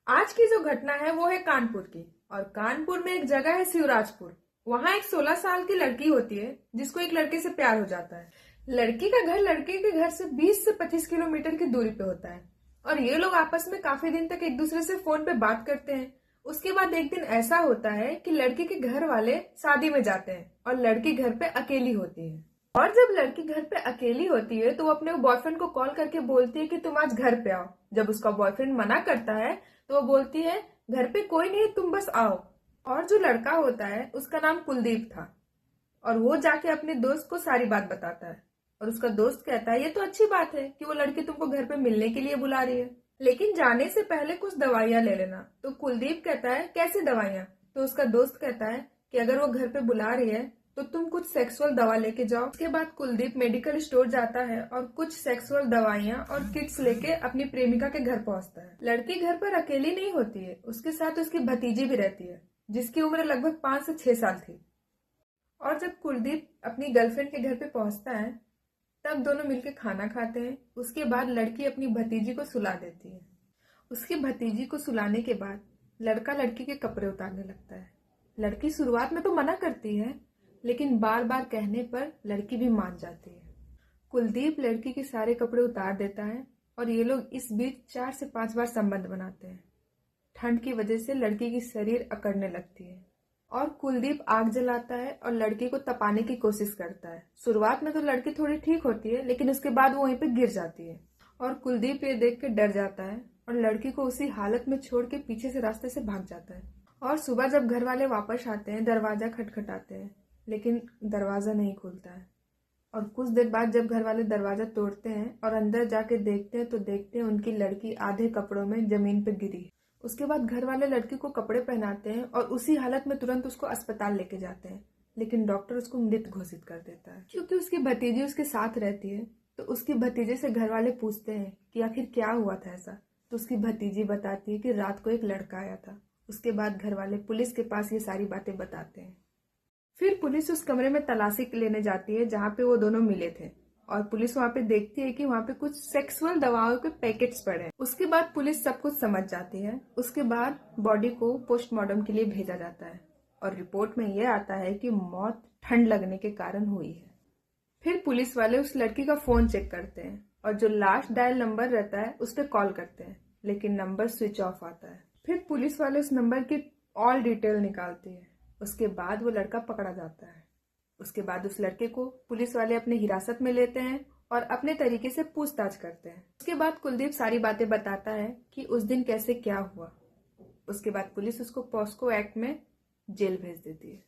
आज की जो घटना है वो है कानपुर की। और कानपुर में एक जगह है शिवराजपुर। वहां एक 16 साल की लड़की होती है जिसको एक लड़के से प्यार हो जाता है। लड़की का घर लड़के के घर से 20 से 25 किलोमीटर की दूरी पे होता है और ये लोग आपस में काफी दिन तक एक दूसरे से फोन पे बात करते हैं। उसके बाद एक दिन ऐसा होता है कि लड़की के घर वाले शादी में जाते हैं और लड़की घर पे अकेली होती है। और जब लड़की घर पे अकेली होती है तो वो अपने बॉयफ्रेंड को कॉल करके बोलती है कि तुम आज घर पे आओ। जब उसका बॉयफ्रेंड मना करता है तो वो बोलती है घर पे कोई नहीं, तुम बस आओ। और जो लड़का होता है उसका नाम कुलदीप था और वो जाके अपने दोस्त को सारी बात बताता है। और उसका दोस्त कहता है ये तो अच्छी बात है कि वो लड़की तुमको घर पे मिलने के लिए बुला रही है, लेकिन जाने से पहले कुछ दवाइयां ले लेना। तो कुलदीप कहता है कैसी दवाइयां? तो उसका दोस्त कहता है कि अगर वो घर पे बुला रही है तो तुम कुछ सेक्सुअल दवा लेके जाओ। उसके बाद कुलदीप मेडिकल स्टोर जाता है और कुछ सेक्सुअल दवाइयां और किट्स लेके अपनी प्रेमिका के घर पहुंचता है। लड़की घर पर अकेली नहीं होती है, उसके साथ उसकी भतीजी भी रहती है जिसकी उम्र लगभग 5 से 6 साल थी। और जब कुलदीप अपनी गर्लफ्रेंड के घर पे पहुंचता है तब दोनों मिलकर खाना खाते हैं। उसके बाद लड़की अपनी भतीजी को सुला देती है। उसकी भतीजी को सुलाने के बाद लड़का लड़की के कपड़े उतारने लगता है। लड़की शुरुआत में तो मना करती है, लेकिन बार बार कहने पर लड़की भी मान जाती है। कुलदीप लड़की के सारे कपड़े उतार देता है और ये लोग इस बीच 4 से 5 बार संबंध बनाते हैं। ठंड की वजह से लड़की की शरीर अकड़ने लगती है और कुलदीप आग जलाता है और लड़की को तपाने की कोशिश करता है। शुरुआत में तो लड़की थोड़ी ठीक होती है, लेकिन उसके बाद वो वहीं पे गिर जाती है और कुलदीप ये देख के डर जाता है और लड़की को उसी हालत में छोड़ के पीछे से रास्ते से भाग जाता है। और सुबह जब घर वाले वापस आते हैं दरवाजा खटखटाते हैं, लेकिन दरवाजा नहीं खुलता है। और कुछ देर बाद जब घर वाले दरवाजा तोड़ते हैं और अंदर जाके देखते हैं तो देखते हैं उनकी लड़की आधे कपड़ों में जमीन पे गिरी है। उसके बाद घर वाले लड़की को कपड़े पहनाते हैं और उसी हालत में तुरंत उसको अस्पताल लेके जाते हैं, लेकिन डॉक्टर उसको मृत घोषित कर देता है। क्योंकि उसकी भतीजी उसके साथ रहती है तो उसकी भतीजे से घर वाले पूछते हैं कि आखिर क्या हुआ था ऐसा। तो उसकी भतीजी बताती है कि रात को एक लड़का आया था। उसके बाद घर वाले पुलिस के पास ये सारी बातें बताते हैं। फिर पुलिस उस कमरे में तलाशी लेने जाती है जहाँ पे वो दोनों मिले थे और पुलिस वहाँ पे देखती है कि वहाँ पे कुछ सेक्सुअल दवाओं के पैकेट्स पड़े हैं। उसके बाद पुलिस सब कुछ समझ जाती है। उसके बाद बॉडी को पोस्टमार्टम के लिए भेजा जाता है और रिपोर्ट में यह आता है कि मौत ठंड लगने के कारण हुई है। फिर पुलिस वाले उस लड़की का फोन चेक करते हैं और जो लास्ट डायल नंबर रहता है उस पर कॉल करते हैं, लेकिन नंबर स्विच ऑफ आता है। फिर पुलिस वाले उस नंबर की ऑल डिटेल निकालती है। उसके बाद वो लड़का पकड़ा जाता है। उसके बाद उस लड़के को पुलिस वाले अपने हिरासत में लेते हैं और अपने तरीके से पूछताछ करते हैं। उसके बाद कुलदीप सारी बातें बताता है कि उस दिन कैसे क्या हुआ। उसके बाद पुलिस उसको पॉस्को एक्ट में जेल भेज देती है।